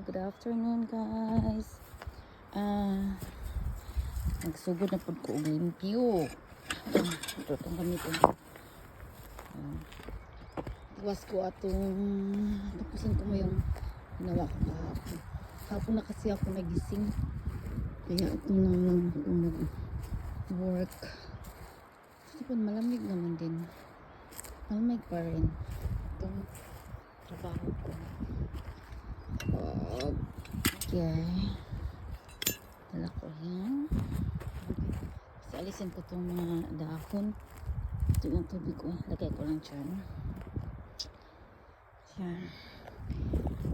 Good afternoon, guys. Nagsugod na po ko og limpyo. Ito itong ganito. Tuwas ko atong tapusin ko mo yung ginawa ko kahapon. Kahapon na kasi ako nagising. Kaya ito na lang ako mag-work. Kasi po malamig naman din. Malamig pa rin. Itong trabaho ko. Okay. Dala ko yan. Kasi alisin ko itong mga dahon. Ito yung tubig ko. Lagay ko lang dyan. Yan.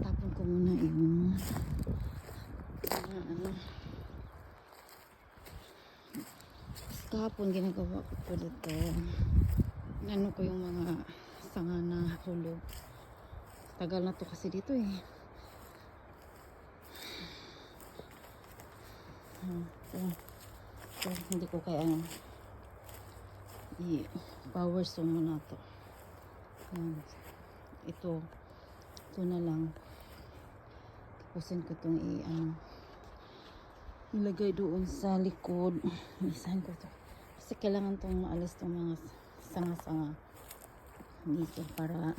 Tapon ko muna yung kahapon ginagawa ko po dito. Ano ko yung mga sanga na hulog. Tagal na to kasi dito eh. So, hindi ko kaya i-power saw muna to. Ito na lang. Tapusin ko itong ilagay doon sa likod. Isahan ko to. Kasi kailangan itong maalis itong mga sanga-sanga dito para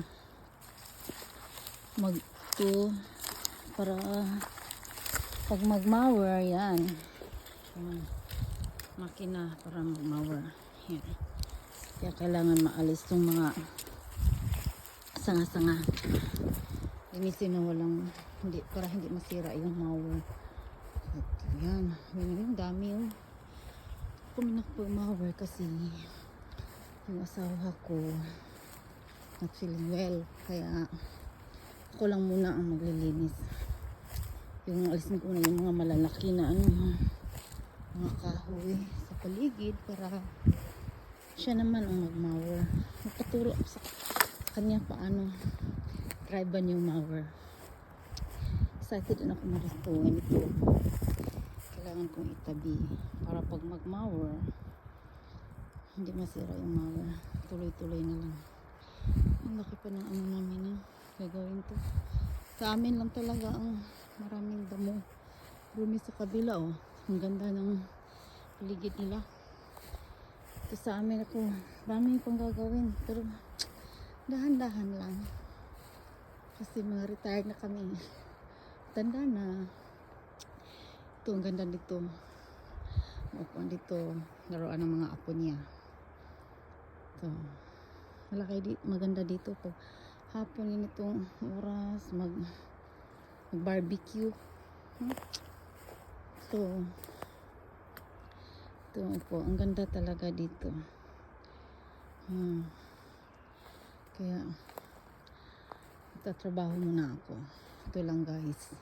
para pag mag-mower yan makina para mag-mower yan. Kaya kailangan maalis itong mga sanga-sanga, linisin na walang para hindi masira yung mower. At yan yung dami yung puminak po yung mower kasi yung asawa ko not feeling well, kaya ako lang muna ang maglilinis. Yung alisin ko na yung mga malalaki na mga kahoy sa paligid para siya naman ang mag-mower. Magpaturo sa kanya paano drive yung mower. Excited din ako maristuin ito. Kailangan kong itabi para pag mag-mower hindi masira yung mower. Tuloy-tuloy na lang. Ang laki pa ng namin gagawin to. Sa amin lang talaga ang maraming damo. Rumi sa kabila ang ganda ng paligid nila. Ito sa amin ako maraming pang gagawin pero dahan-dahan lang kasi mga retired na kami, tanda na. Ito ang ganda dito, maupuan dito, laruan ng mga apo niya. Ito maganda dito pag hapon yun itong oras mag barbecue. So ito po, ang ganda talaga dito. Kaya tatrabaho muna ako. Ito lang guys,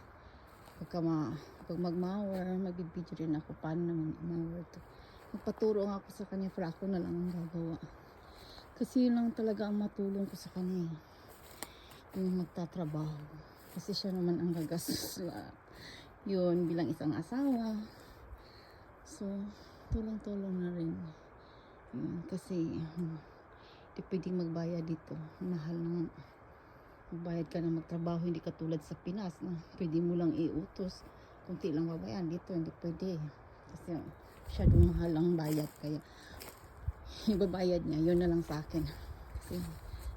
pag mag-mower magbibideo rin ako paano naman i-mower ito. Magpaturo nga ako sa kanya pero ako na lang ang gagawa kasi yun lang talaga ang matulong ko sa kanya yung magtatrabaho kasi siya naman ang gagastos yun bilang isang asawa. So tulong-tulong na rin yun, kasi hindi pwedeng magbayad dito. Mahal na magbayad ka na magtrabaho, hindi katulad sa Pinas na pwede mo lang iutos, kunti lang babayan. Dito hindi pwede kasi masyadong mahal ang bayad, kaya ibabayad niya, yun na lang sa akin kasi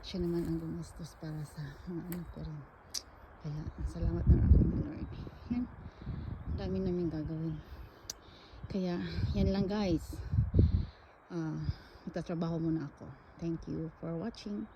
siya naman ang gumastos para sa mga anak ko rin. Kaya salamat na ako ni Lord. Yan, dami namin gagawin. Kaya yan lang guys, magtatrabaho muna ako. Thank you for watching.